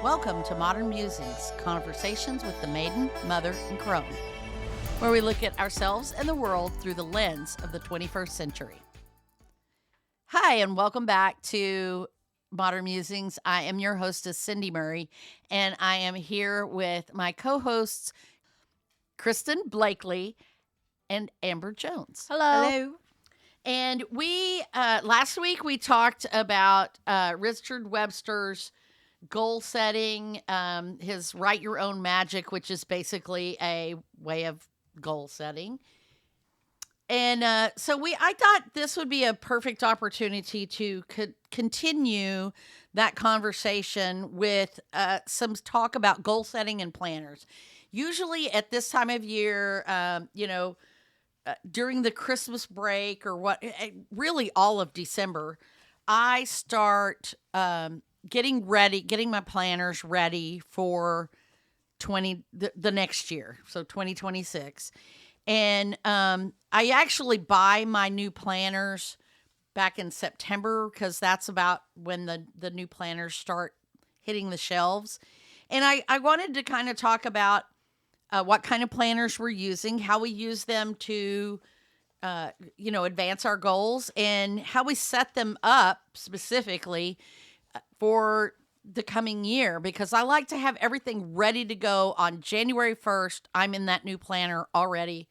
Welcome to Modern Musings, conversations with the maiden, mother, and crone, where we look at ourselves and the world through the lens of the 21st century. Hi, and welcome back to Modern Musings. I am your hostess, Cindy Murray, and I am here with my co-hosts, Kristen Blakely and Amber Jones. Hello. And we, last week we talked about Richard Webster's goal setting, his Write Your Own Magic, which is basically a way of goal setting. And so I thought this would be a perfect opportunity to continue that conversation with some talk about goal setting and planners. Usually at this time of year, during the Christmas break or really all of December, I start getting my planners ready for the next year, so 2026. And I actually buy my new planners back in September because that's about when the new planners start hitting the shelves. And I wanted to kind of talk about what kind of planners we're using, how we use them to advance our goals, and how we set them up specifically for the coming year, because I like to have everything ready to go on January 1st. I'm in that new planner already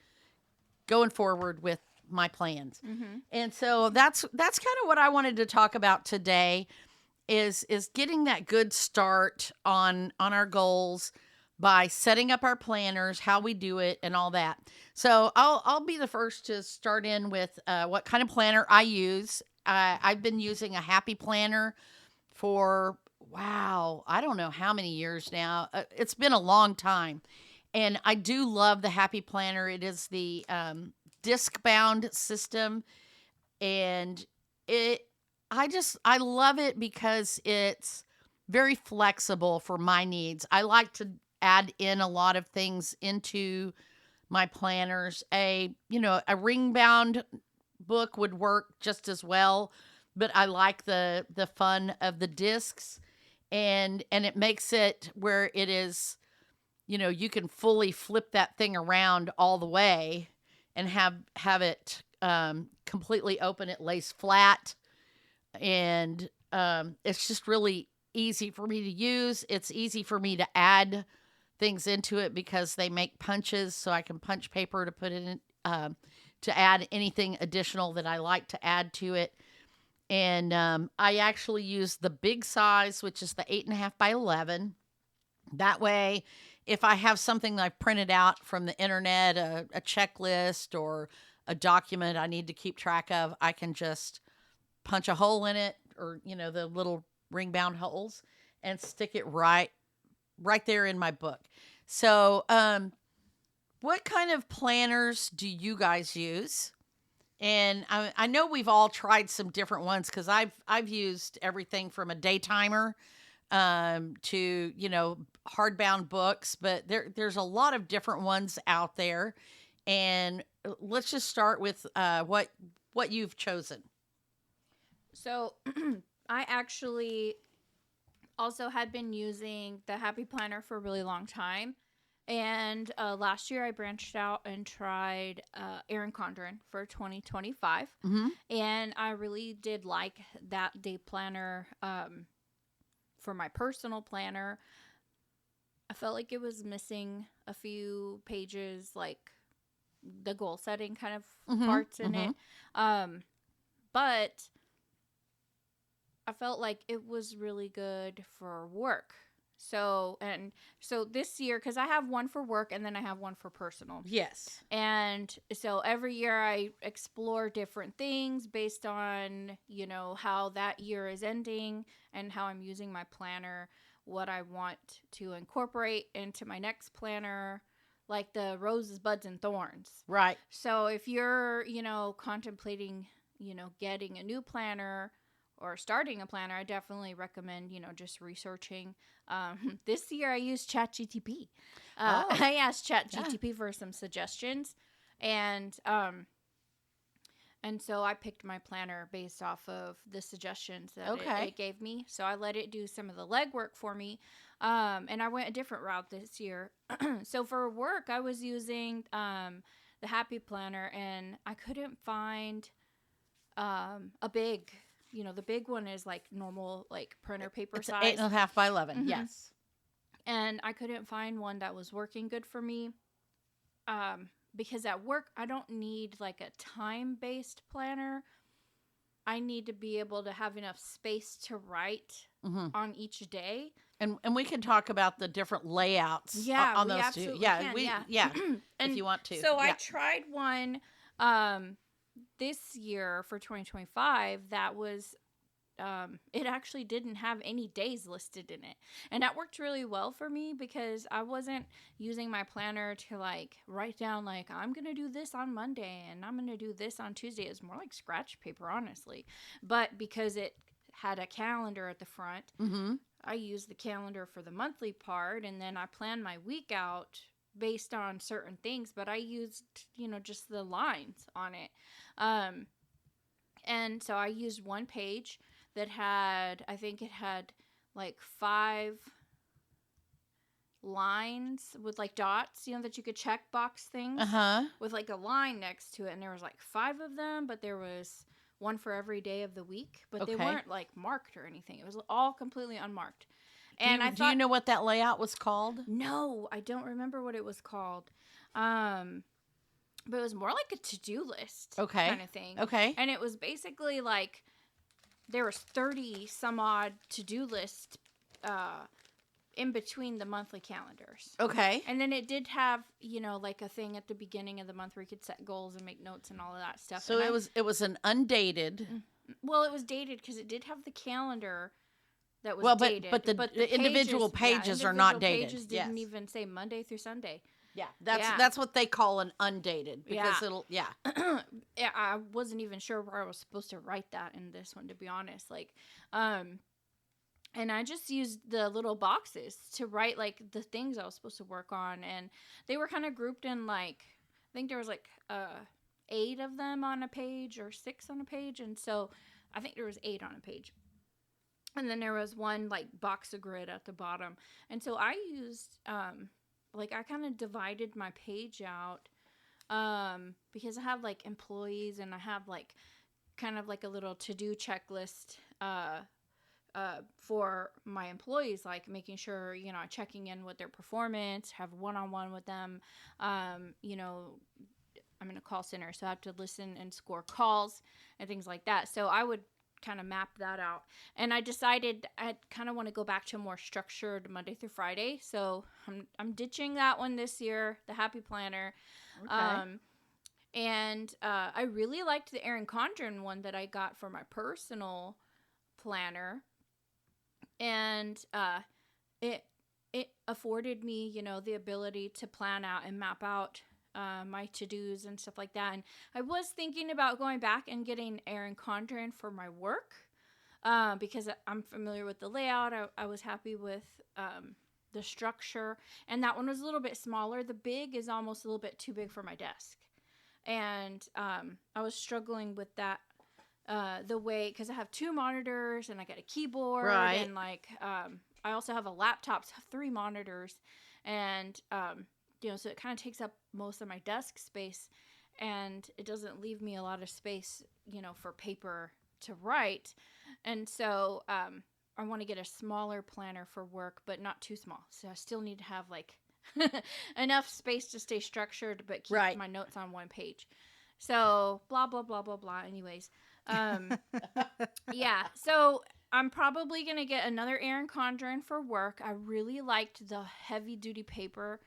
going forward with my plans. Mm-hmm. And so that's kind of what I wanted to talk about today is getting that good start on our goals by setting up our planners, how we do it, and all that. So I'll be the first to start in with what kind of planner I use. I've been using a Happy Planner for, I don't know how many years now. It's been a long time. And I do love the Happy Planner. It is the disc-bound system. And I love it because it's very flexible for my needs. I like to add in a lot of things into my planners. A ring-bound book would work just as well, but I like the fun of the discs, and it makes it where it is, you can fully flip that thing around all the way and have it completely open. It lays flat, and it's just really easy for me to use. It's easy for me to add things into it because they make punches, so I can punch paper to put in to add anything additional that I like to add to it. And I actually use the big size, which is the 8.5 by 11. That way, if I have something that I've printed out from the internet, a checklist or a document I need to keep track of, I can just punch a hole in it, or the little ring-bound holes, and stick it right there in my book. So, what kind of planners do you guys use? And I know we've all tried some different ones, because I've used everything from a day timer to hardbound books, but there's a lot of different ones out there. And let's just start with what you've chosen. So I actually also had been using the Happy Planner for a really long time. And last year I branched out and tried Erin Condren for 2025. Mm-hmm. And I really did like that day planner for my personal planner. I felt like it was missing a few pages, like the goal setting kind of parts in it. But I felt like it was really good for work. So this year, because I have one for work and then I have one for personal. Yes. And so every year I explore different things based on, how that year is ending and how I'm using my planner, what I want to incorporate into my next planner, like the roses, buds, and thorns. Right. So if you're, contemplating, getting a new planner or starting a planner, I definitely recommend, just researching. This year I used ChatGPT. I asked ChatGPT for some suggestions, and And so I picked my planner based off of the suggestions that Okay. it gave me. So I let it do some of the legwork for me. And I went a different route this year. So for work, I was using the Happy Planner, and I couldn't find a big, the big one is like normal, like printer paper It's size. 8.5 by 11. Mhm. Yes. And I couldn't find one that was working good for me. Because at work, I don't need like a time-based planner. I need to be able to have enough space to write Hmm. on each day. And we can talk about the different layouts on We those two. absolutely Yeah, can, yeah, And if you want to. So I Yeah. tried one this year for 2025 that was it actually didn't have any days listed in it. And that worked really well for me because I wasn't using my planner to like write down like I'm going to do this on Monday and I'm going to do this on Tuesday. It's more like scratch paper, honestly. But because it had a calendar at the front, Mm-hmm. I used the calendar for the monthly part, and then I planned my week out based on certain things, but I used, just the lines on it. And so I used one page that I think it had like 5 lines with like dots, that you could check box things Uh-huh. with like a line next to it. And there was like 5 of them, but there was one for every day of the week, but they Okay. weren't like marked or anything. It was all completely unmarked. Do And you, I do thought, you know what that layout was called? no, I don't remember what it was called. But it was more like a to-do list Okay. kind of thing. Okay. And it was basically like there was 30 some odd to-do list in between the monthly calendars. Okay. And then it did have, like a thing at the beginning of the month where you could set goals and make notes and all of that stuff. So And it was an undated. well, it was dated because it did have the calendar that was Well, dated. but the individual pages are not dated. Pages didn't Yes. even say Monday through Sunday. Yeah. Yeah. That's what they call an undated because Yeah. it'll yeah. Yeah, I wasn't even sure where I was supposed to write that in this one, to be honest. And I just used the little boxes to write like the things I was supposed to work on, and they were kind of grouped in like I think there was like 8 of them on a page or 6 on a page, and so I think there was 8 on a page. And then there was one like box of grid at the bottom, and so I used I kind of divided my page out because I have like employees and I have like kind of like a little to-do checklist for my employees, like making sure, checking in with their performance, have one-on-one with them. I'm in a call center, so I have to listen and score calls and things like that. So I would kind of map that out. And I decided I kind of want to go back to a more structured Monday through Friday. So I'm ditching that one this year, the Happy Planner. Okay. And I really liked the Erin Condren one that I got for my personal planner. And it afforded me, the ability to plan out and map out my to-dos and stuff like that. And I was thinking about going back and getting Erin Condren for my work because I'm familiar with the layout. I was happy with the structure. And that one was a little bit smaller. The big is almost a little bit too big for my desk. And I was struggling with that the way, because I have 2 monitors and I got a keyboard. Right. And I also have a laptop, so I have 3 monitors. And so it kind of takes up most of my desk space, and it doesn't leave me a lot of space, for paper to write. And so I want to get a smaller planner for work, but not too small. So I still need to have like enough space to stay structured, but keep Right. my notes on one page. So blah, blah, blah, blah, blah. Anyways, yeah. So I'm probably going to get another Erin Condren for work. I really liked the heavy duty paper.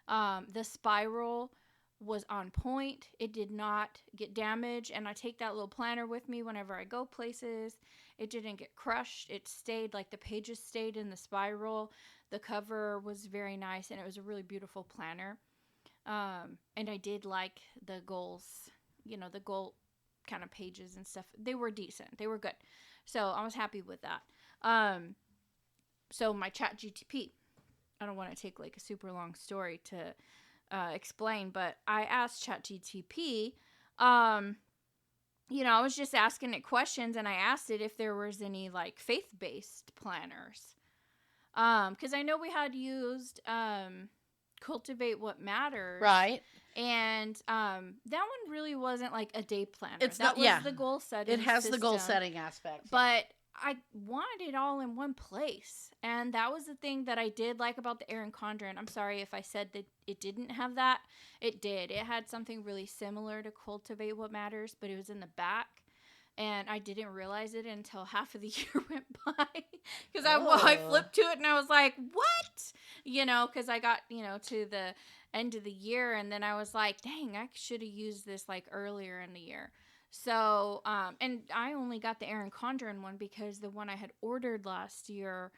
The spiral was on point. It did not get damaged, and I take that little planner with me whenever I go places. It didn't get crushed. It stayed, like the pages stayed in the spiral. The cover was very nice, and it was a really beautiful planner. And I did like the goals, the goal kind of pages and stuff. They were decent. They were good. So I was happy with that. So my ChatGPT, I don't want to take like a super long story to explain, but I asked ChatGPT, I was just asking it questions, and I asked it if there was any like faith-based planners. Because I know we had used Cultivate What Matters. Right. And that one really wasn't like a day planner. It's that not- was yeah. the goal setting. It has the goal system. setting aspect. But I wanted it all in one place. And that was the thing that I did like about the Erin Condren. I'm sorry if I said that it didn't have that. It did. It had something really similar to Cultivate What Matters, but it was in the back. And I didn't realize it until half of the year went by. Because I flipped to it and I was like, what? Because I got, to the end of the year. And then I was like, dang, I should have used this like earlier in the year. So, and I only got the Erin Condren one because the one I had ordered last year,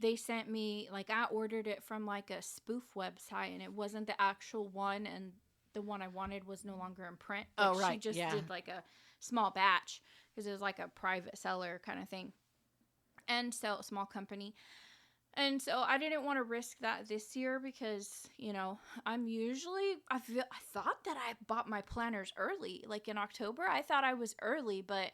they sent me, like, I ordered it from like a spoof website and it wasn't the actual one. And the one I wanted was no longer in print. Oh, right. She just Yeah. did like a small batch because it was like a private seller kind of thing. And so, a small company. And so I didn't want to risk that this year because, I'm usually, I thought that I bought my planners early, like in October. I thought I was early, but,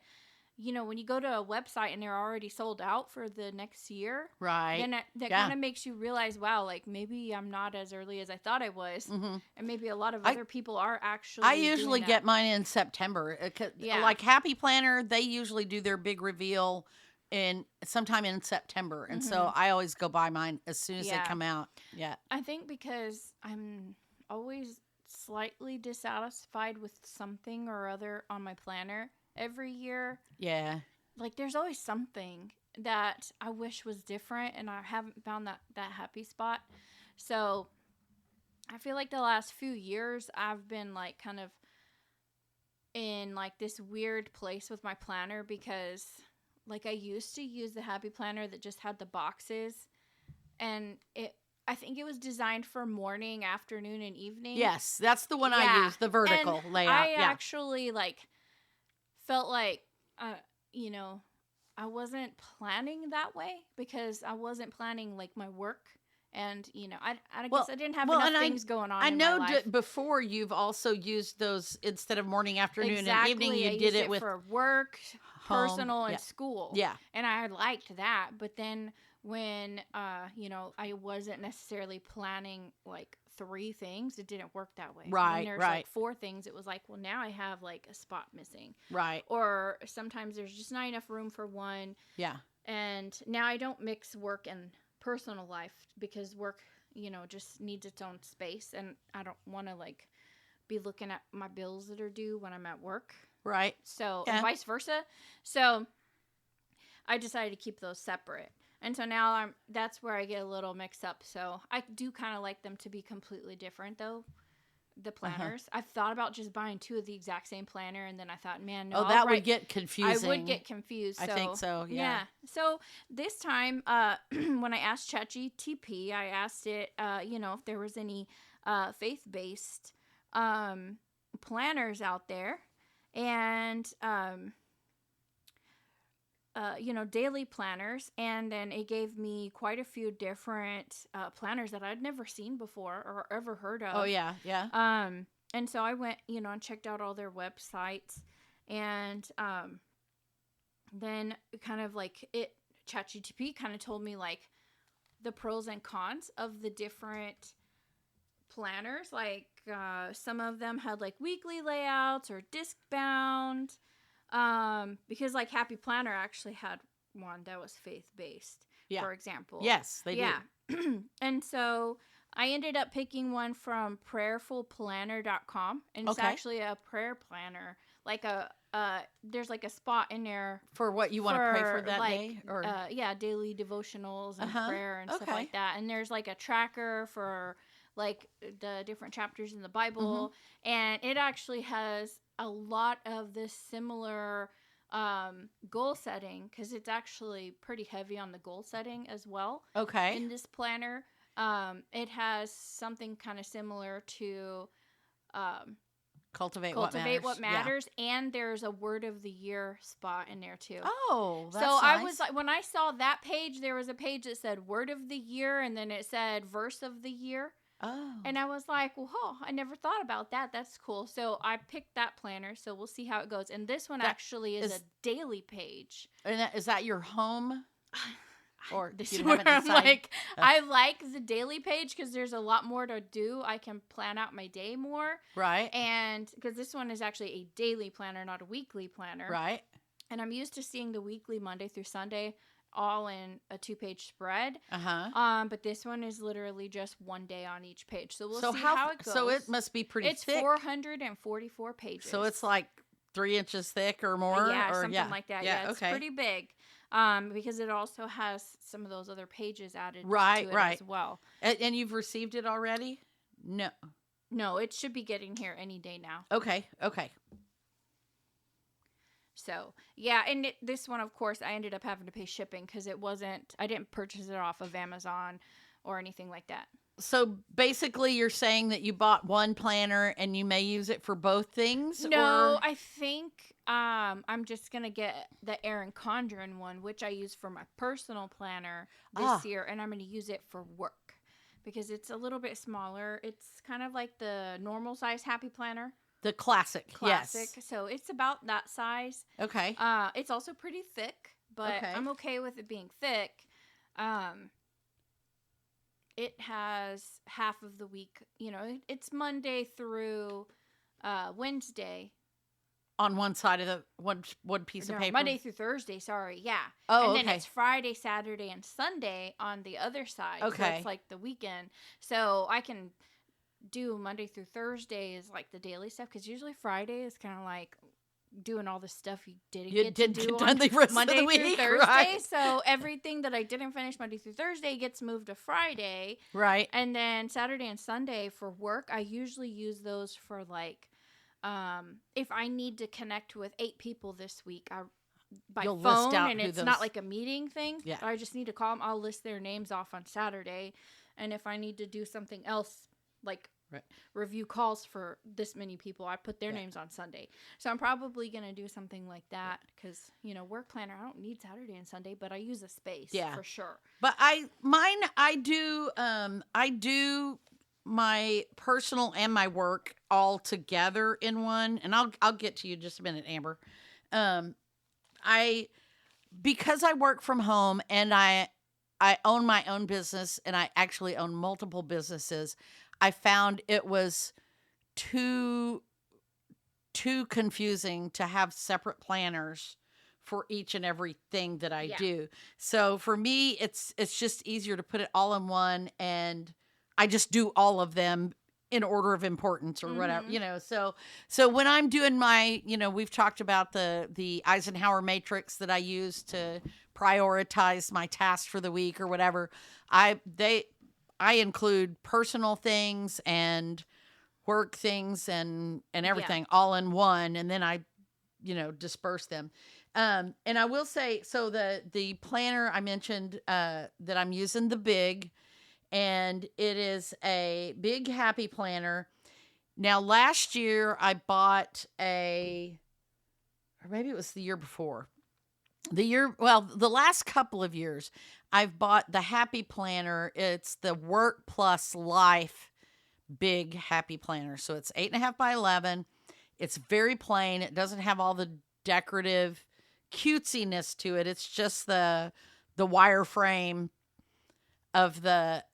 when you go to a website and they're already sold out for the next year, Right. then that Yeah. kind of makes you realize, wow, like maybe I'm not as early as I thought I was. Mm-hmm. And maybe a lot of other people are actually. I usually doing get that. mine in September. Yeah. Like Happy Planner, they usually do their big reveal in sometime in September, and so I always go buy mine as soon as they Yeah. come out. Yeah. I think because I'm always slightly dissatisfied with something or other on my planner every year. Yeah. Like there's always something that I wish was different and I haven't found that happy spot. So I feel like the last few years I've been like kind of in like this weird place with my planner because like I used to use the Happy Planner that just had the boxes and I think it was designed for morning, afternoon, and evening. Yes, that's the one I Yeah. use, the vertical And layout. I yeah. actually like felt like I wasn't planning that way because I wasn't planning like my work and I guess I didn't have enough things going on I in know my life. before you've also used those instead of morning, afternoon, Exactly. and evening. You I did used it with for work, home. personal, and Yeah. school. Yeah. And I liked that, but then when I wasn't necessarily planning like 3 things, it didn't work that way. Right, When there's right. like 4 things, it was like, well, now I have like a spot missing. Right. Or sometimes there's just not enough room for one. Yeah. And now I don't mix work and personal life because work, just needs its own space. And I don't want to like be looking at my bills that are due when I'm at work. Right. So, Yeah. and vice versa. So I decided to keep those separate. And so now that's where I get a little mixed up. So I do kind of like them to be completely different though. The planners. I've thought about just buying 2 of the exact same planner, and then I thought, man, no, that would get confusing. I would get confused. So, I think so. Yeah. So this time, when I asked ChatGPT, I asked it, if there was any faith-based planners out there, and daily planners, and then it gave me quite a few different planners that I'd never seen before or ever heard of. Oh yeah. Yeah. And so I went, and checked out all their websites, and then kind of like ChatGPT kind of told me like the pros and cons of the different planners. Like some of them had like weekly layouts or disc bound. Because like Happy Planner actually had one that was faith-based, for example. Yes, they do. And so I ended up picking one from prayerfulplanner.com, and it's actually a prayer planner. Like there's like a spot in there for what you want to pray for that like, day, or daily devotionals and prayer and stuff Okay. like that. And there's like a tracker for like the different chapters in the Bible, and it actually has a lot of this similar goal setting because it's actually pretty heavy on the goal setting as well. Okay. In this planner, it has something kind of similar to Cultivate What Matters, and there's a word of the year spot in there too. Oh, that's so nice. I was like, when I saw that page, there was a page that said word of the year, and then it said verse of the year. Oh. And I was like, well, I never thought about that. That's cool. So I picked that planner. So we'll see how it goes. And this one That actually is a is- daily page. And is that your home? Or This you is where haven't I'm decided? like, I like the daily page because there's a lot more to do. I can plan out my day more. Right. And because this one is actually a daily planner, not a weekly planner. Right. And I'm used to seeing the weekly Monday through Sunday all in a 2-page spread. Uh-huh. But this one is literally just one day on each page. So we'll So see how it goes. So it must be pretty It's thick. 444 pages. So it's like 3 inches thick or more? Yeah, or, something like that. Yeah, it's okay. pretty big. Because it also has some of those other pages added Right, to it right. as well. And you've received it already? No. No, it should be getting here any day now. Okay. Okay. So, yeah, and this one, of course, I ended up having to pay shipping because I didn't purchase it off of Amazon or anything like that. So basically you're saying that you bought one planner and you may use it for both things? No, or? I think I'm just going to get the Erin Condren one, which I use for my personal planner this year, and I'm going to use it for work because it's a little bit smaller. It's kind of like the normal size Happy Planner. The classic. Classic. Yes. So it's about that size. Okay. It's also pretty thick, but Okay. I'm okay with it being thick. It has half of the week. It's Monday through Wednesday. On one side of the one piece of paper. Monday through Thursday. Sorry, yeah. Oh, and then okay. it's Friday, Saturday, and Sunday on the other side. Okay. So it's like the weekend. So I can do Monday through Thursday is like the daily stuff because usually Friday is kind of like doing all the stuff you didn't get to do on the rest Monday of the through week, Thursday. right? So everything that I didn't finish Monday through Thursday gets moved to Friday. Right. And then Saturday and Sunday for work, I usually use those for like if I need to connect with 8 people this week, by You'll phone, list out and who it's those- not like a meeting thing. Yeah. I just need to call them. I'll list their names off on Saturday, and if I need to do something else, like Right. review calls for this many people, I put their Yeah. names on Sunday. So I'm probably gonna do something like that because work planner. I don't need Saturday and Sunday, but I use a space for sure. But I do my personal and my work all together in one, and I'll get to you in just a minute, Amber. Because I work from home and I own my own business and I actually own multiple businesses, I found it was too confusing to have separate planners for each and every thing that I do. So for me, it's just easier to put it all in one, and I just do all of them in order of importance or whatever, So when I'm doing my, we've talked about the Eisenhower matrix that I use to prioritize my tasks for the week or whatever. I include personal things and work things and everything all in one, and then I disperse them. And I will say, so the planner I mentioned that I'm using, the Big, and it is a big Happy Planner. Now, last year I bought or maybe it was the year before. The last couple of years, I've bought the Happy Planner. It's the Work Plus Life Big Happy Planner. So it's 8.5 by 11. It's very plain. It doesn't have all the decorative cutesiness to it. It's just the wireframe of the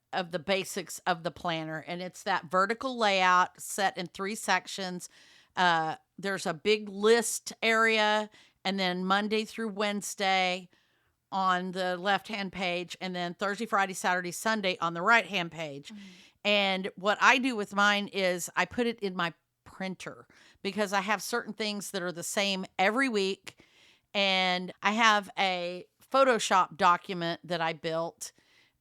basics of the planner, and it's that vertical layout set in 3 sections. There's a big list area, and then Monday through Wednesday on the left-hand page, and then Thursday, Friday, Saturday, Sunday on the right-hand page. Mm-hmm. And what I do with mine is I put it in my printer because I have certain things that are the same every week. And I have a Photoshop document that I built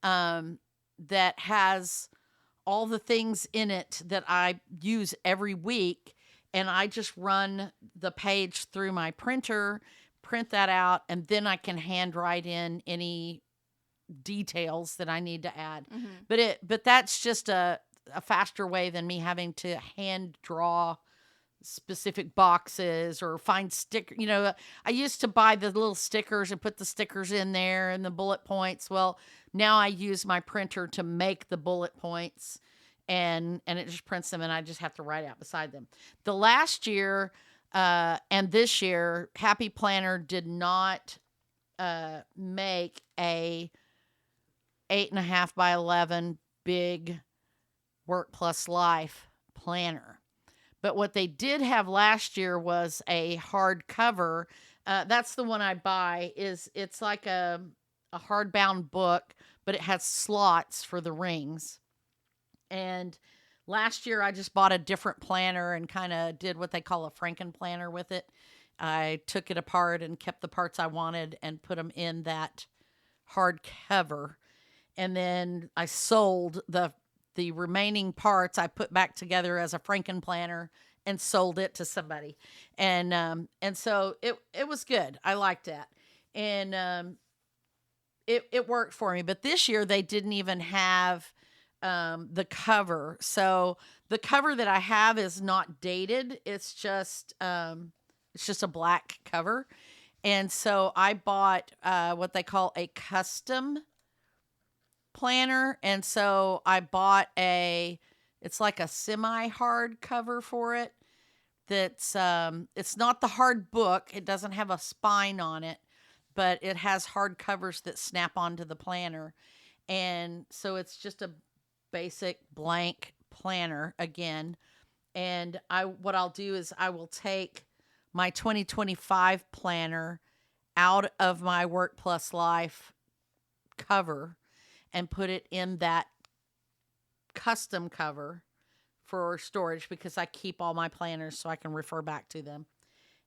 that has all the things in it that I use every week. And I just run the page through my printer, print that out, and then I can handwrite in any details that I need to add. Mm-hmm. But that's just a faster way than me having to hand draw specific boxes or find sticker. I used to buy the little stickers and put the stickers in there and the bullet points. Well, now I use my printer to make the bullet points and it just prints them, and I just have to write out beside them. The last year and this year, Happy Planner did not make a 8.5 by 11 big Work Plus Life planner. But what they did have last year was a hardcover. That's the one I buy. It's like a hardbound book, but it has slots for the rings. And last year I just bought a different planner and kind of did what they call a Franken planner with it. I took it apart and kept the parts I wanted and put them in that hardcover. And then I sold the remaining parts. I put back together as a Franken planner and sold it to somebody. And so it was good. I liked that. And it worked for me. But this year they didn't even have the cover. So the cover that I have is not dated. It's just a black cover. And so I bought what they call a custom planner. And so I bought it's like a semi-hard cover for it. That's it's not the hard book. It doesn't have a spine on it, but it has hard covers that snap onto the planner. And so it's just a basic blank planner again. And what I'll do is I will take my 2025 planner out of my Work Plus Life cover and put it in that custom cover for storage, because I keep all my planners so I can refer back to them.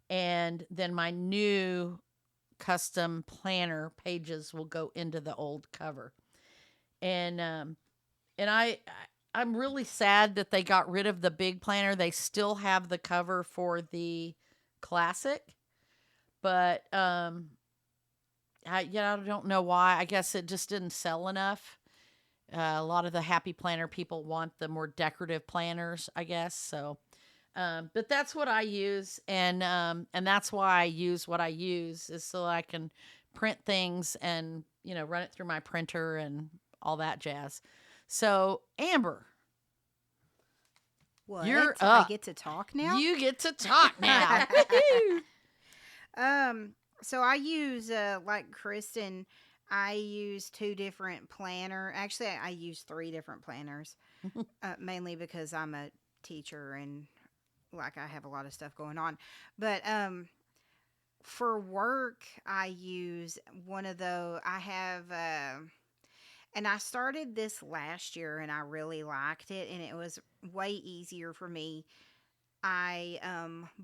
And then my new custom planner pages will go into the old cover. And I'm really sad that they got rid of the big planner. They still have the cover for the classic, but I don't know why. I guess it just didn't sell enough. A lot of the Happy Planner people want the more decorative planners, I guess. So, but that's what I use, and that's why I use what I use, is so I can print things and run it through my printer and all that jazz. So, Amber, What? you're I up. get to talk now? You get to talk now. So I use, like Kristen, I use 2 different planner. Actually, I use 3 different planners, mainly because I'm a teacher and like I have a lot of stuff going on. But for work, I use one of those. I have, and I started this last year and I really liked it, and it was way easier for me. I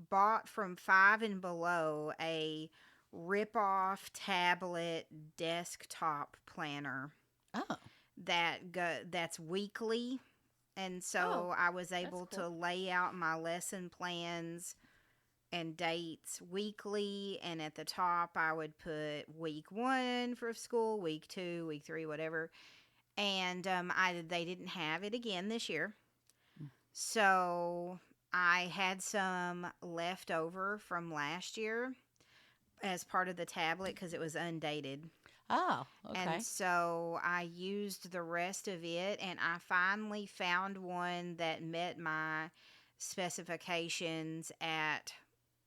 bought from Five and Below a rip-off tablet desktop planner Oh, that's weekly, and so I was able to lay out my lesson plans and dates weekly, and at the top I would put week 1 for school, week 2, week 3, whatever. And they didn't have it again this year, so I had some left over from last year as part of the tablet because it was undated. oh, okay. And so I used the rest of it, and I finally found one that met my specifications at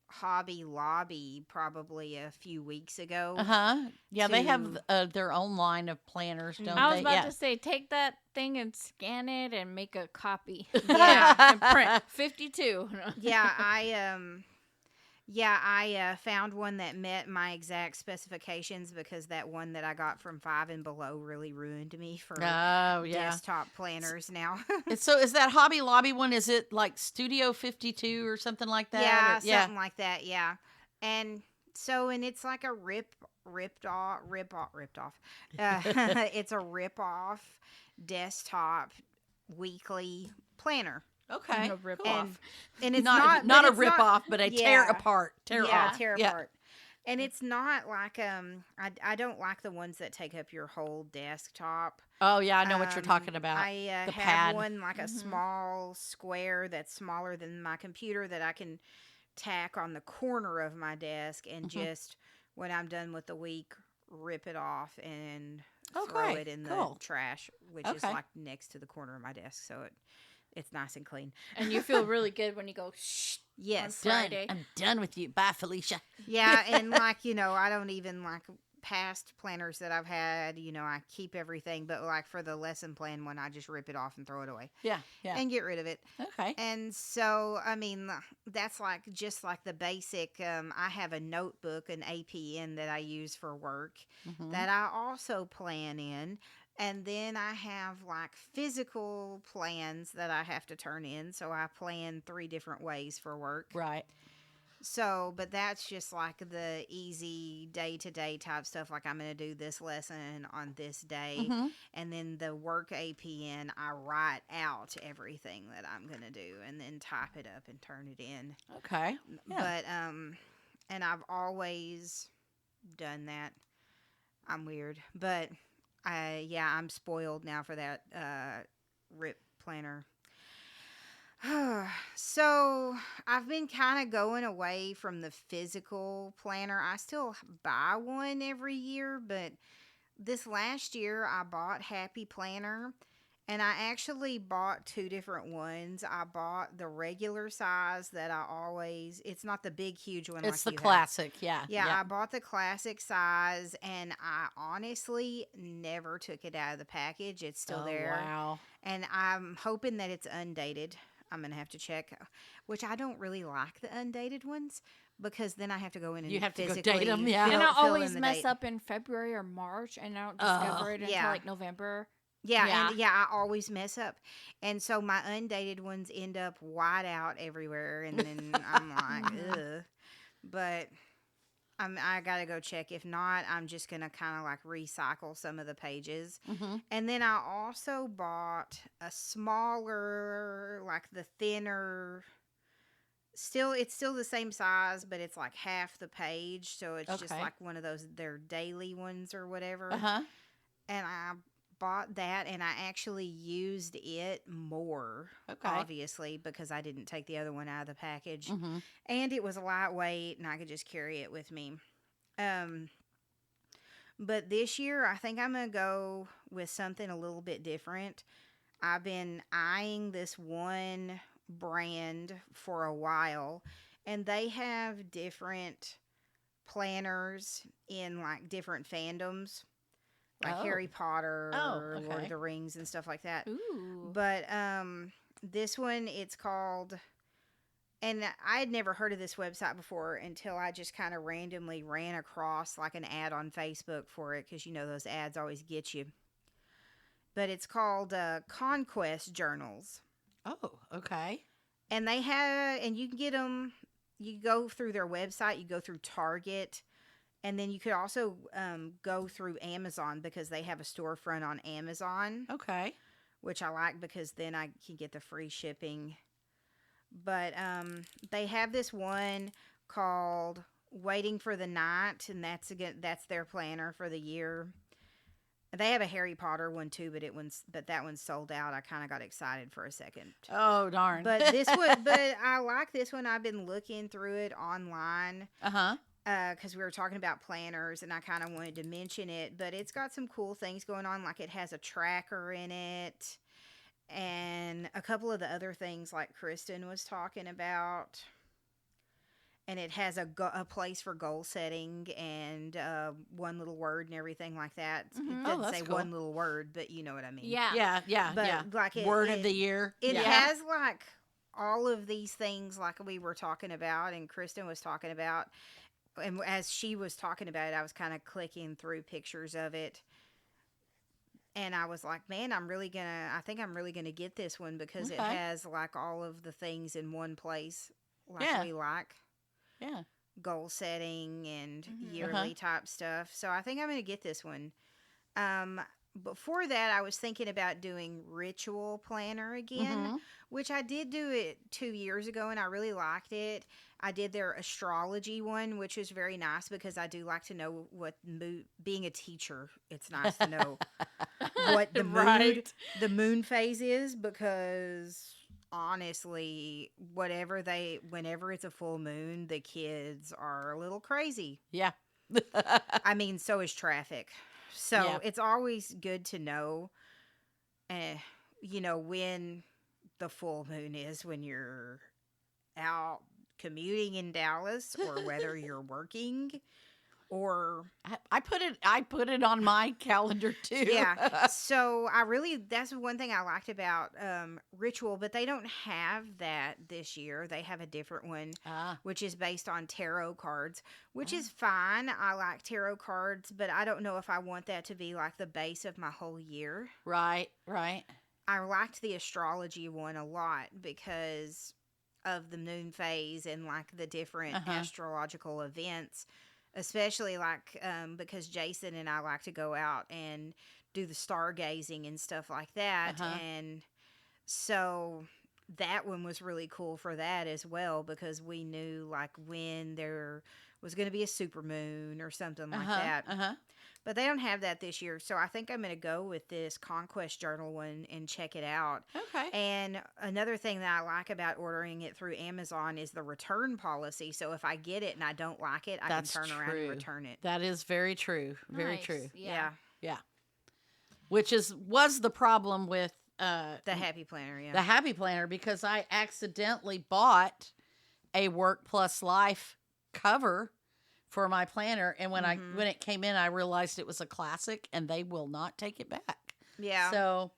Hobby Lobby probably a few weeks ago. Yeah, they have their own line of planners, don't I was they? about Yeah. to say, take that thing and scan it and make a copy. Yeah. And print 52. Yeah, I found one that met my exact specifications, because that one that I got from Five and Below really ruined me for Oh, yeah. desktop planners now. And so is that Hobby Lobby one, is it like Studio 52 or something like that? Yeah, Or- something like that. Yeah, and it's like a ripped off. It's a rip off desktop weekly planner. Okay. A rip cool. off. And it's not but a it's rip not- off, but a tear Yeah. apart. Tear yeah, off. tear Yeah. apart. And it's not like I don't like the ones that take up your whole desktop. Oh, yeah, I know what you're talking about. I the have pad. one like a small square that's smaller than my computer that I can tack on the corner of my desk and just when I'm done with the week, rip it off and throw Okay, it in cool. the trash, which is Okay. like next to the corner of my desk, so it's nice and clean. And you feel really good when you go, shh. Yes. Done. Done. Friday. I'm done with you. Bye, Felicia. Yeah, and like, I don't even like past planners that I've had, I keep everything, but like for the lesson plan one, I just rip it off and throw it away Yeah, yeah. and get rid of it. Okay. And so, I mean, that's like just like the basic. I have a notebook, an APN that I use for work Mhm. that I also plan in. And then I have like physical plans that I have to turn in. So I plan 3 different ways for work. Right. So, but that's just like the easy day to day type stuff. Like I'm going to do this lesson on this day. Mhm. And then the work APN, I write out everything that I'm going to do and then type it up and turn it in. Okay. Yeah. But, and I've always done that. I'm weird. But, I'm spoiled now for that RIP planner. So I've been kind of going away from the physical planner. I still buy one every year, but this last year I bought Happy Planner, and I actually bought 2 different ones. I bought the regular size that it's not the big huge one. It's like the you have. classic. Yeah. Yeah, I bought the classic size, and I honestly never took it out of the package. It's still Oh, there. Wow. And I'm hoping that it's undated. I'm going to have to check, which I don't really like the undated ones because then I have to go in and You have to go physically date 'em, yeah. And I fill in always the mess date. up in February or March, and I don't discover it until Yeah. like November. Yeah, Yeah. and I always mess up. And so my undated ones end up white out everywhere, and then I'm like, ugh. But I got to go check. If not, I'm just going to kind of like recycle some of the pages. Mhm. And then I also bought a smaller, like the thinner, it's still the same size, but it's like half the page. So it's just Okay. like one of those, their daily ones or whatever. Uh-huh. And I bought that, and I actually used it more, Okay. obviously, because I didn't take the other one out of the package. Mhm. And it was lightweight, and I could just carry it with me. But this year, I think I'm going to go with something a little bit different. I've been eyeing this one brand for a while, and they have different planners in like different fandoms, like Oh. Harry Potter Oh, or Lord okay. of the Rings and stuff like that. Ooh. But this one, it's called, and I had never heard of this website before until I just kind of randomly ran across like an ad on Facebook for it, because those ads always get you. But it's called Conquest Journals, Oh, okay. and you can get them. You go through their website, you go through Target, and then you could also go through Amazon, because they have a storefront on Amazon, Okay. which I like because then I can get the free shipping. But they have this one called Waiting for the Night, and that's their planner for the year. They have a Harry Potter one too, but that one's sold out. I kind of got excited for a second. Oh, darn. But I like this one. I've been looking through it online Uh-huh. because we were talking about planners, and I kind of wanted to mention it. But it's got some cool things going on, like it has a tracker in it, and a couple of the other things like Kristen was talking about. And it has a place for goal setting and one little word and everything like that. Mhm. It Oh, doesn't that's say cool. one little word, but you know what I mean. Yeah. Yeah, yeah, But yeah. like Word of the year. It yeah. has like all of these things like we were talking about and Kristen was talking about. And as she was talking about it, I was kind of clicking through pictures of it. And I was like, man, I think I'm really gonna get this one because it Okay. has like all of the things in one place like Yeah. we like. Yeah. Goal setting and Mhm. yearly type stuff. So I think I'm going to get this one. Before that, I was thinking about doing Ritual Planner again, Mhm. which I did do it 2 years ago and I really liked it. I did their astrology one, which was very nice because I do like to know being a teacher, it's nice to know what the Right. moon phase is, because honestly, whenever it's a full moon, the kids are a little crazy. Yeah. I mean, so is traffic. So Yeah. it's always good to know, when the full moon is, when you're out commuting in Dallas, or whether you're working, or I put it on my calendar too. yeah. So that's one thing I liked about Ritual, but they don't have that this year. They have a different one, Ah, which is based on tarot cards, which is fine. I like tarot cards, but I don't know if I want that to be like the base of my whole year. right. I liked the astrology one a lot because of the moon phase and like the different astrological events, especially like because Jason and I like to go out and do the stargazing and stuff like that. And so that one was really cool for that as well, because we knew like when there was going to be a super moon or something like that. But they don't have that this year. So I think I'm going to go with this Conquest Journal one and check it out. Okay. And another thing that I like about ordering it through Amazon is the return policy. So if I get it and I don't like it, I That's can turn around true. and return it. That is very true. Very Nice. true. Yeah. Yeah. Which was the problem with The Happy Planner, yeah. the Happy Planner, because I accidentally bought a Work Plus Life cover for my planner, and when when it came in, I realized it was a classic, and they will not take it back. Yeah. So,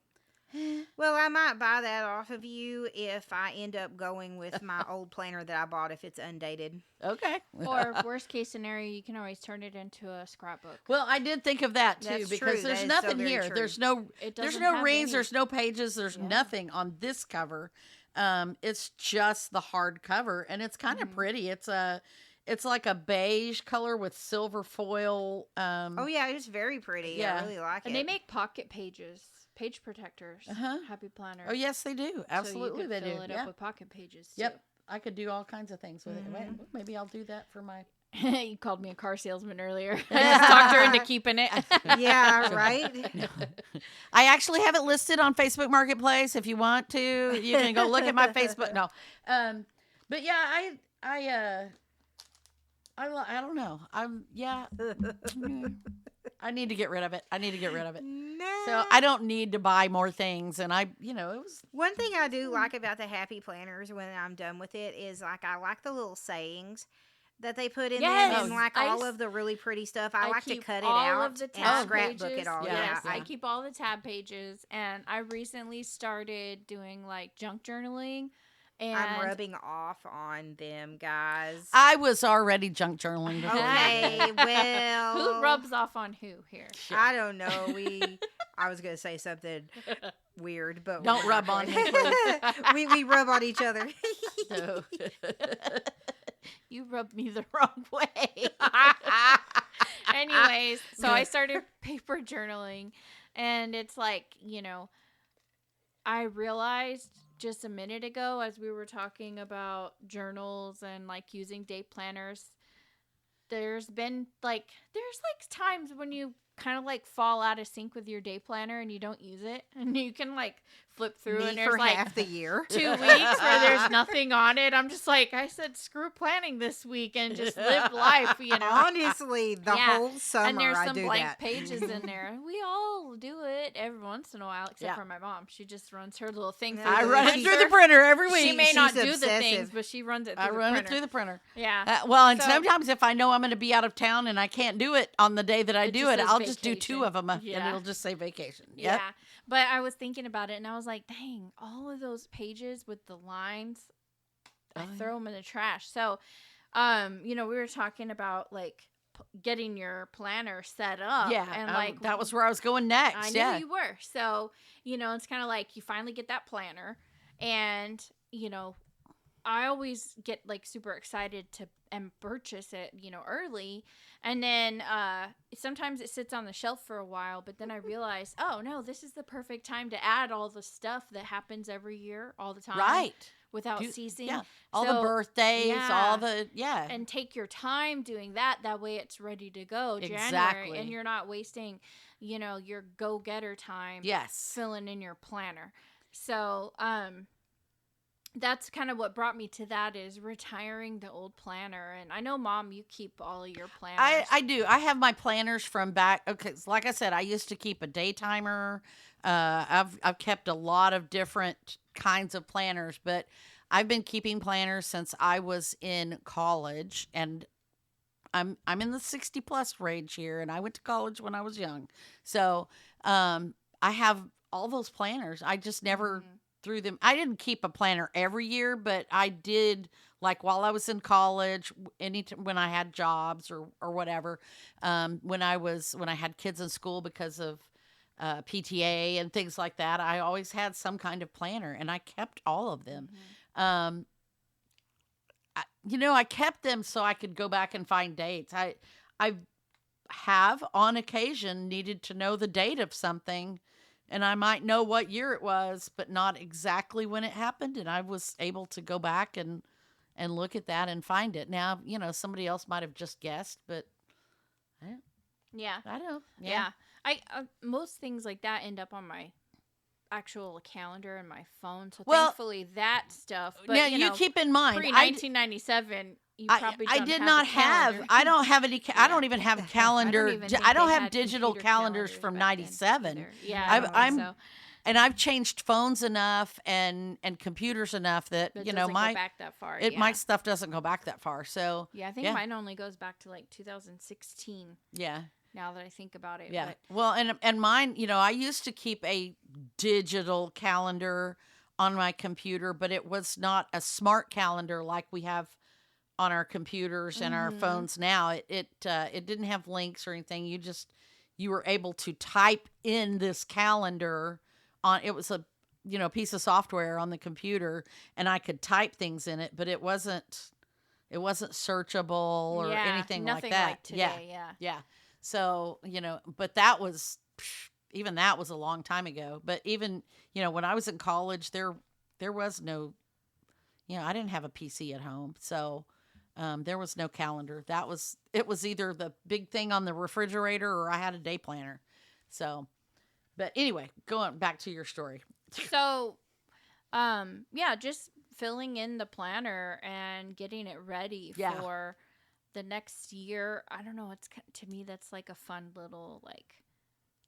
Well, I might buy that off of you if I end up going with my old planner that I bought if it's undated. okay. Or worst case scenario, you can always turn it into a scrapbook. Well, I did think of that too, That's because true. there's That is so nothing very here. true. There's doesn't no have rings, any- there's no pages, there's Yeah. nothing on this cover. It's just the hard cover, and it's kind of pretty. It's like a beige color with silver foil. Oh, yeah, it's very pretty. Yeah. I really like And it. they make pocket pages, page protectors. Happy Planner. Oh yes, they do. Absolutely, so you they could do. fill it Yeah. up with pocket pages. Too. Yep. I could do all kinds of things with it. Wait, maybe I'll do that for my. You called me a car salesman earlier. I just talked her into keeping it. Yeah, right? I actually have it listed on Facebook Marketplace. If you want to, you can go look at my Facebook. No, but yeah, I don't know. I need to get rid of it. No. So I don't need to buy more things. And it was. One thing I do like about the Happy Planners when I'm done with it is like I like the little sayings that they put in Yes, them, and like I all s- of the really pretty stuff. I like to keep cut it all out of the and tab scrapbook pages. it all. Yes, Yeah, I keep all the tab pages, and I recently started doing like junk journaling. And I'm rubbing off on them, guys. I was already junk journaling before. Okay, well, who rubs off on who here? I don't know. I was gonna say something weird, but Don't we're rub not on me, going to. we rub on each other. So- You rubbed me the wrong way. Anyways, so I started paper journaling, and it's like, I realized just a minute ago as we were talking about journals and like using day planners, there's times when you kind of like fall out of sync with your day planner and you don't use it, and you can like flip through Me and there's for like half the year. 2 weeks where there's nothing on it. I'm just like, I said, screw planning this week and just live life, Honestly, the Yeah, whole summer and there's I some do blank that. pages in there. We all do it every once in a while, except Yeah. for my mom. She just runs her little thing No, through I the run it she's- through the printer every week. She may She's not do the obsessive. things, but she runs it through I the run printer. it through the printer. Yeah. And So- sometimes if I know I'm going to be out of town and I can't do it on the day that I It do just it, says I'll just do vacation. 2 of them and Yeah. it'll just say vacation. Yep. Yeah. But I was thinking about it, and I was like, dang, all of those pages with the lines, I Oh, throw them in the trash. So, we were talking about like getting your planner set up. Yeah. And like that was where I was going next. I knew yeah. you were. So, it's kind of like you finally get that planner, and, I always get like super excited and purchase it, early. And then sometimes it sits on the shelf for a while, but then I realize, oh no, this is the perfect time to add all the stuff that happens every year all the time. Right. Without Do- ceasing. Yeah. All the So, birthdays, yeah. all the, yeah. And take your time doing that. That way it's ready to go January. Exactly. And you're not wasting, your go-getter time yes. filling in your planner. So, that's kind of what brought me to that, is retiring the old planner. And I know, Mom, you keep all of your planners. I do. I have my planners from back. Okay, like I said, I used to keep a day timer. I've kept a lot of different kinds of planners, but I've been keeping planners since I was in college, and I'm in the 60 plus range here, and I went to college when I was young, so I have all those planners. I just never threw them. I didn't keep a planner every year, but I did, like while I was in college, when I had jobs or whatever, when I had kids in school because of PTA and things like that, I always had some kind of planner, and I kept all of them. I kept them so I could go back and find dates. I have on occasion needed to know the date of something, and I might know what year it was, but not exactly when it happened. And I was able to go back and look at that and find it. Now, somebody else might have just guessed, but Yeah. I don't. Yeah. I most things like that end up on my actual calendar and my phone. So Well, thankfully that stuff. But Now you keep in mind, pre 1997, you probably I don't did have not a have. calendar. I don't have any. I Yeah. don't even have a calendar. even think I don't they have had digital computer calendars calendars from back then '97. either. Yeah, I've- I don't I'm- think so. And I've changed phones enough and computers enough that That you doesn't know go my back that far. my stuff doesn't go back that far. So Yeah, I think yeah. mine only goes back to like 2016. yeah. Now that I think about it. Yeah. But Well, and mine, I used to keep a digital calendar on my computer, but it was not a smart calendar like we have on our computers and our phones now. It didn't have links or anything. You were able to type in this calendar on. It was a piece of software on the computer, and I could type things in it, but it wasn't searchable or yeah, anything like nothing that. like today. Yeah. Yeah. So, but that was a long time ago. But even, when I was in college, there was no, I didn't have a PC at home. So, there was no calendar. It was either the big thing on the refrigerator or I had a day planner. So, but anyway, going back to your story. So, just filling in the planner and getting it ready Yeah. for the next year. I don't know. To me, that's like a fun little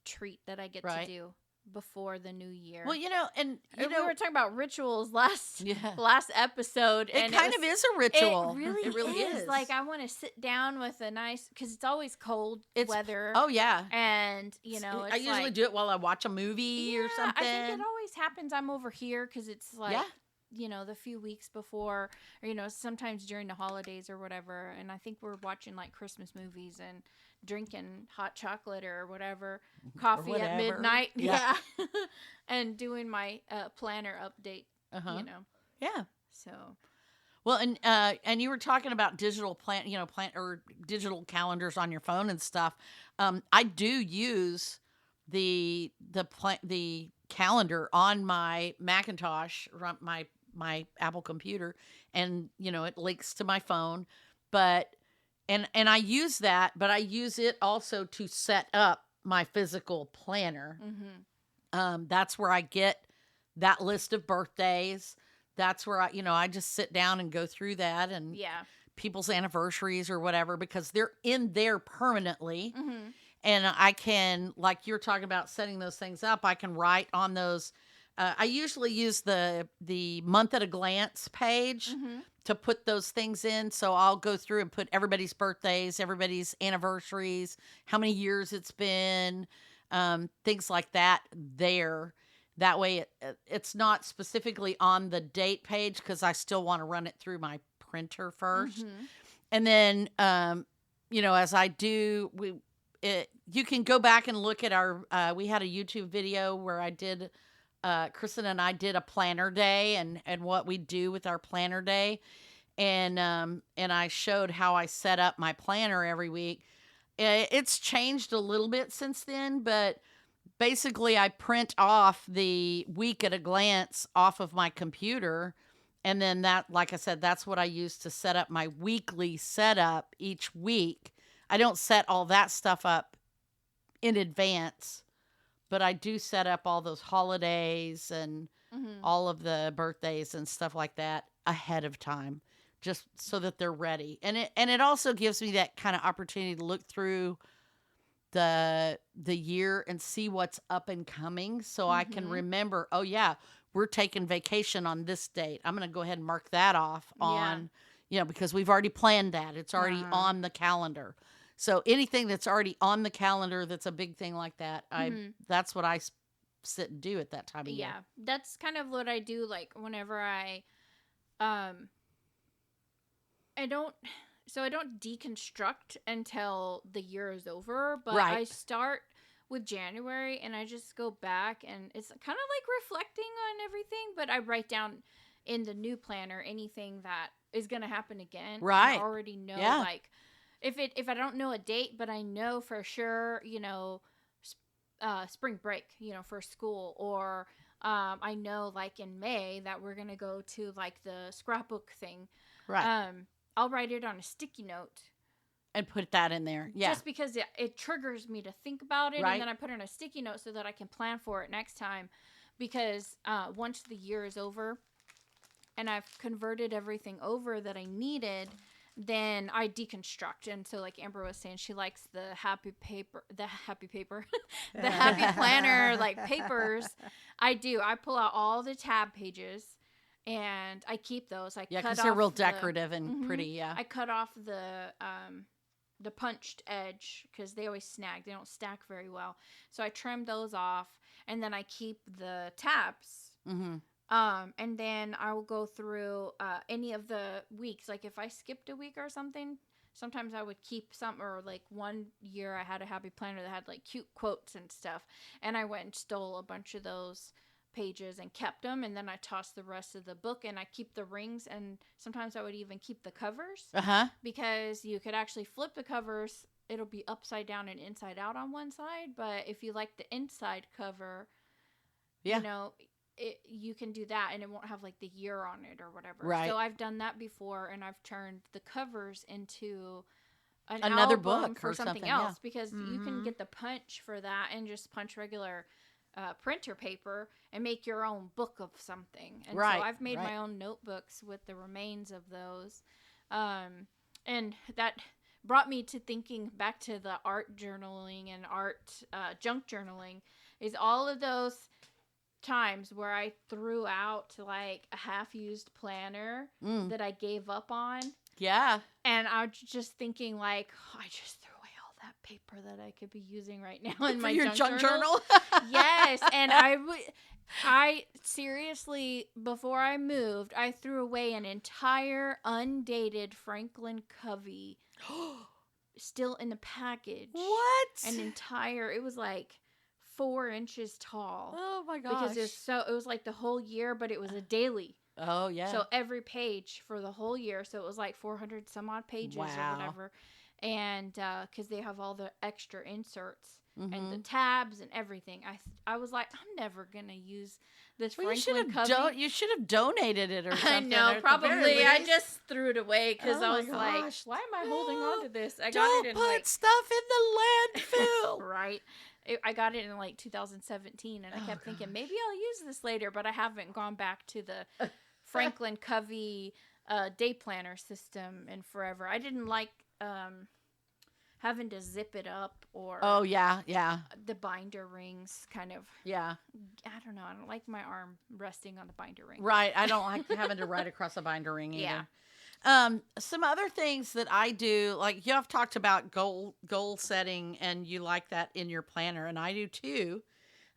treat that I get Right. to do before the new year. Well, And we were talking about rituals last yeah. episode. It and kind of is a ritual. It really is. Like, I want to sit down with a nice, because it's always cold weather. Oh yeah. And, it's I usually like, do it while I watch a movie or something. I think it always happens. I'm over here because it's like, Yeah. the few weeks before, or, sometimes during the holidays or whatever. And I think we're watching like Christmas movies and drinking hot chocolate or whatever, coffee at whatever. midnight. Yeah. Yeah. And doing my planner update, Uh-huh. you know. Yeah. So, Well, and you were talking about digital or digital calendars on your phone and stuff. I do use the calendar on my Macintosh, my Apple computer, and it links to my phone. But and I use that, but I use it also to set up my physical planner. That's where I get that list of birthdays. That's where I just sit down and go through that and yeah. people's anniversaries or whatever, because they're in there permanently. And I can, like you're talking about setting those things up, I can write on those. I usually use the month at a glance page to put those things in. So I'll go through and put everybody's birthdays, everybody's anniversaries, how many years it's been, things like that there. That way it's not specifically on the date page, because I still want to run it through my printer first. And then, as I do, you can go back and look at we had a YouTube video where I did, Kristen and I did a planner day and what we do with our planner day. And I showed how I set up my planner every week. It's changed a little bit since then, but basically I print off the week at a glance off of my computer. And then that, like I said, that's what I use to set up my weekly setup each week. I don't set all that stuff up in advance, but I do set up all those holidays and all of the birthdays and stuff like that ahead of time, just so that they're ready. And it also gives me that kind of opportunity to look through the year and see what's up and coming, so I can remember, oh yeah, we're taking vacation on this date. I'm going to go ahead and mark that off on, because we've already planned that. It's already on the calendar. So anything that's already on the calendar that's a big thing like that, that's what I sit and do at that time of year. Yeah, that's kind of what I do. Like whenever I don't deconstruct until the year is over, but Right. I start with January and I just go back, and it's kind of like reflecting on everything, but I write down in the new planner anything that is going to happen again. Right. I already know, Yeah. like if I don't know a date, but I know for sure, spring break, for school, or I know like in May that we're going to go to like the scrapbook thing. Right. I'll write it on a sticky note. And put that in there. Yeah. Just because it triggers me to think about it. Right. And then I put it on a sticky note so that I can plan for it next time. Because once the year is over and I've converted everything over that I needed, then I deconstruct. And so like Amber was saying, she likes the happy planner, like papers. I do. I pull out all the tab pages. And I keep those. Because they're real decorative and pretty. Yeah. I cut off the punched edge because they always snag. They don't stack very well. So I trim those off, and then I keep the tabs. And then I will go through any of the weeks. Like if I skipped a week or something, sometimes I would keep some. Or like one year I had a happy planner that had like cute quotes and stuff, and I went and stole a bunch of those pages and kept them, and then I tossed the rest of the book, and I keep the rings, and sometimes I would even keep the covers because you could actually flip the covers. It'll be upside down and inside out on one side, but if you like the inside cover, you can do that, and it won't have like the year on it or whatever. Right. So I've done that before, and I've turned the covers into another album book for or something something, else because you can get the punch for that and just punch regular printer paper and make your own book of something. And so I've made my own notebooks with the remains of those. And that brought me to thinking back to the art journaling and art junk journaling, is all of those times where I threw out like a half-used planner that I gave up on. Yeah. And I was just thinking like, I just threw away all that paper that I could be using right now in my junk journal. Yes. And I seriously, before I moved, I threw away an entire undated Franklin Covey still in the package. What? It was like 4 inches tall. Oh my gosh. Because it was like the whole year, but it was a daily. Oh yeah. So every page for the whole year. So it was like 400 some odd pages or whatever. And because they have all the extra inserts and the tabs and everything. I was like, I'm never going to use this Franklin Covey. You should have donated it or something. I know, probably. I just threw it away because I was like, why am I holding on to this? I got it in put stuff in the landfill. Right. I got it in like 2017, and I kept thinking maybe I'll use this later, but I haven't gone back to the Franklin Covey day planner system in forever. I didn't like having to zip it up or the binder rings kind of. Yeah. I don't know. I don't like my arm resting on the binder ring. Right. I don't like having to write across a binder ring either. Yeah. Some other things that I do, like you have talked about goal setting, and you like that in your planner, and I do too.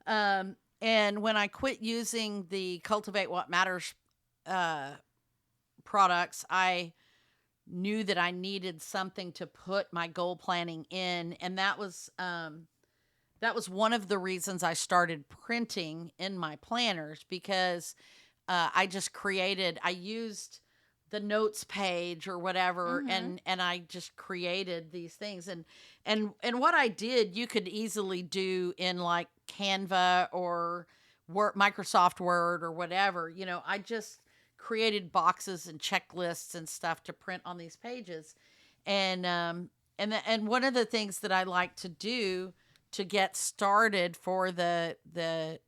And when I quit using the Cultivate What Matters products, I knew that I needed something to put my goal planning in, and that was one of the reasons I started printing in my planners, because I used the notes page or whatever, and I just created these things, and what I did, you could easily do in like Canva or Microsoft Word or whatever. I just created boxes and checklists and stuff to print on these pages, and one of the things that I like to do to get started for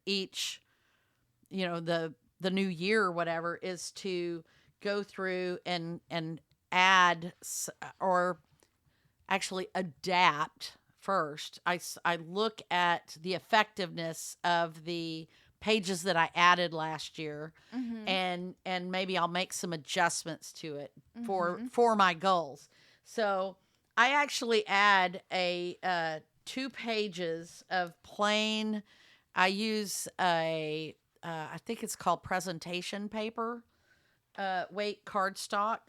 each the new year or whatever, is to go through and add or actually adapt first. I look at the effectiveness of the pages that I added last year, Mm-hmm. and maybe I'll make some adjustments to it Mm-hmm. for my goals. So I actually add a 2 pages of plain. I use a I think it's called presentation paper, weight cardstock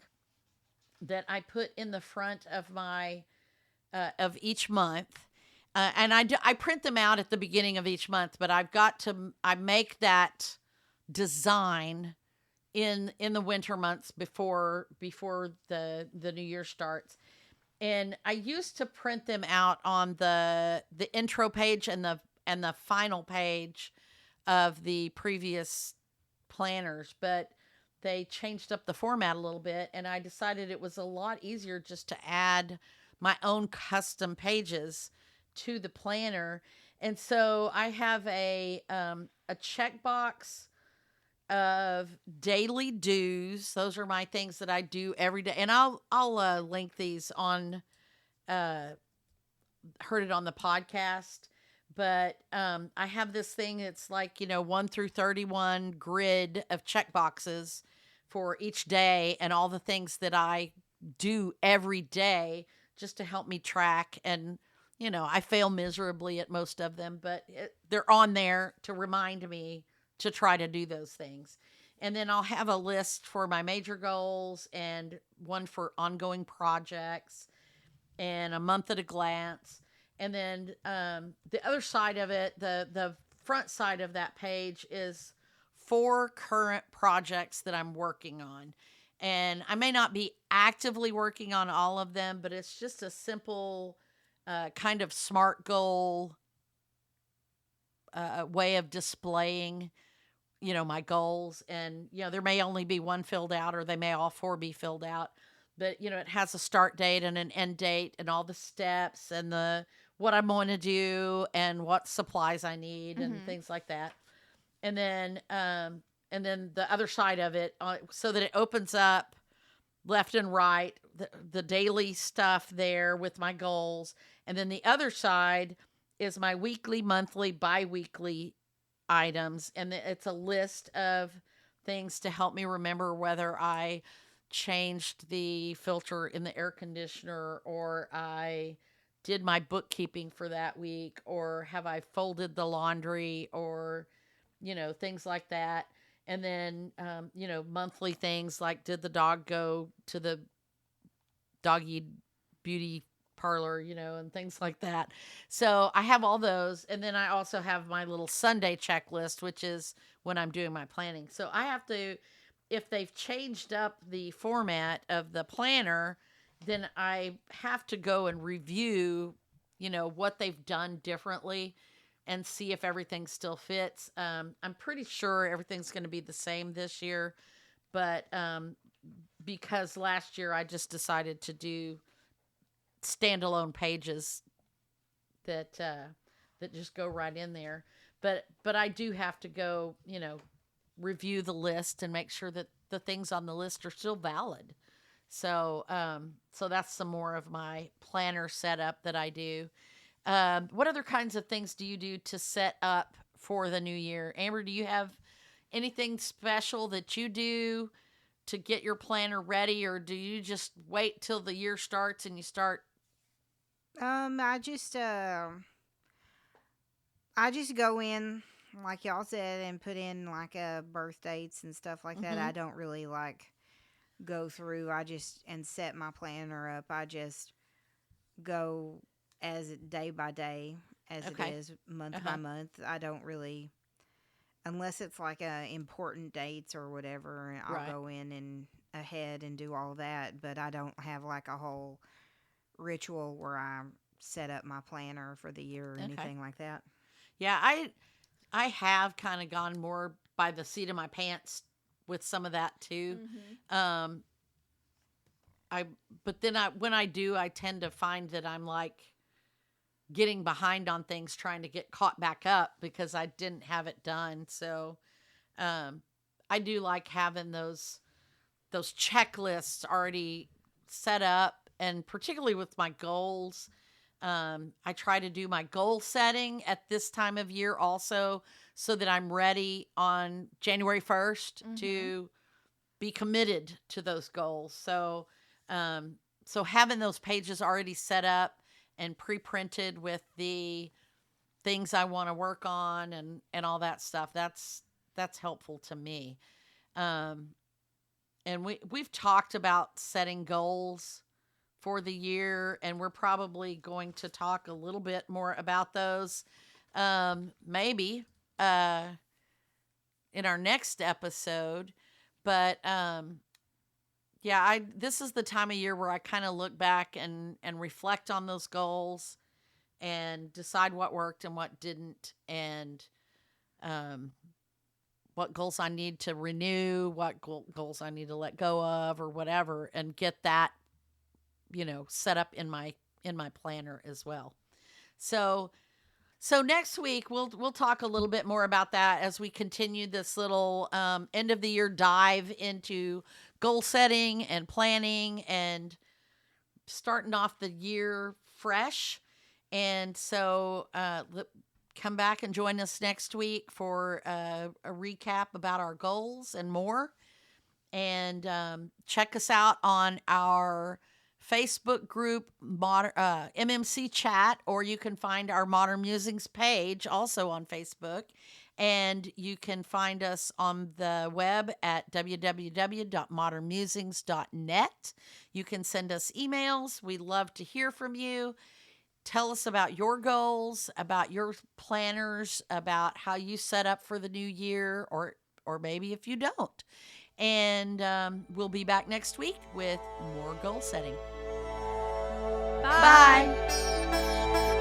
that I put in the front of my of each month. And I print them out at the beginning of each month, but I make that design in the winter months before the new year starts. And I used to print them out on the intro page and the final page of the previous planners, but they changed up the format a little bit, and I decided it was a lot easier just to add my own custom pages to the planner. And so I have a checkbox of daily do's. Those are my things that I do every day, and I'll link these on uh, heard it on the podcast. But I have this thing. It's like 1 through 31 grid of check boxes for each day, and all the things that I do every day just to help me track. And I fail miserably at most of them, but they're on there to remind me to try to do those things. And then I'll have a list for my major goals and one for ongoing projects and a month at a glance. And then the other side of it, the front side of that page, is 4 current projects that I'm working on. And I may not be actively working on all of them, but it's just a simple kind of SMART goal way of displaying my goals. And there may only be one filled out, or they may all 4 be filled out, but it has a start date and an end date and all the steps and the what I'm going to do and what supplies I need and Mm-hmm. things like that. And then the other side of it, so that it opens up left and right, the daily stuff there with my goals. And then the other side is my weekly, monthly, bi-weekly items. And it's a list of things to help me remember whether I changed the filter in the air conditioner, or I did my bookkeeping for that week, or have I folded the laundry, or things like that. And then monthly things like, did the dog go to the doggy beauty parlor, and things like that. So I have all those. And then I also have my little Sunday checklist, which is when I'm doing my planning. So I have to, if they've changed up the format of the planner, then I have to go and review, what they've done differently and see if everything still fits. I'm pretty sure everything's going to be the same this year, but because last year I just decided to do standalone pages that just go right in there. But I do have to go, review the list and make sure that the things on the list are still valid. So so that's some more of my planner setup that I do. What other kinds of things do you do to set up for the new year? Amber, do you have anything special that you do to get your planner ready, or do you just wait till the year starts and you start? I just go in, like y'all said, and put in like birth dates and stuff like that. Mhm. I don't really like go through. I just and set my planner up. I just go as day by day, as it Okay. is month by Uh-huh. month. I don't really, unless it's like important dates or whatever. I'll Right. go in and ahead and do all that. But I don't have like a whole ritual where I set up my planner for the year or Okay. anything like that. Yeah, I have kind of gone more by the seat of my pants with some of that too. Mm-hmm. Um I but then when I do, I tend to find that I'm like getting behind on things, trying to get caught back up because I didn't have it done. So I do like having those checklists already set up, and particularly with my goals. I try to do my goal setting at this time of year also, so that I'm ready on January 1st to be committed to those goals. So, so having those pages already set up and pre-printed with the things I want to work on and all that stuff, that's helpful to me. And we've talked about setting goals for the year, and we're probably going to talk a little bit more about those, maybe in our next episode. But yeah, this is the time of year where I kind of look back and reflect on those goals and decide what worked and what didn't, and what goals I need to renew, what goals I need to let go of, or whatever, and get that, set up in my planner as well. So next week we'll talk a little bit more about that as we continue this little end of the year dive into goal setting and planning and starting off the year fresh. And so come back and join us next week for a recap about our goals and more. And check us out on our Facebook group, MMC Chat, or you can find our Modern Musings page also on Facebook. And you can find us on the web at www.modernmusings.net. You can send us emails. We love to hear from you. Tell us about your goals, about your planners, about how you set up for the new year, or maybe if you don't. And we'll be back next week with more goal setting. Bye. Bye.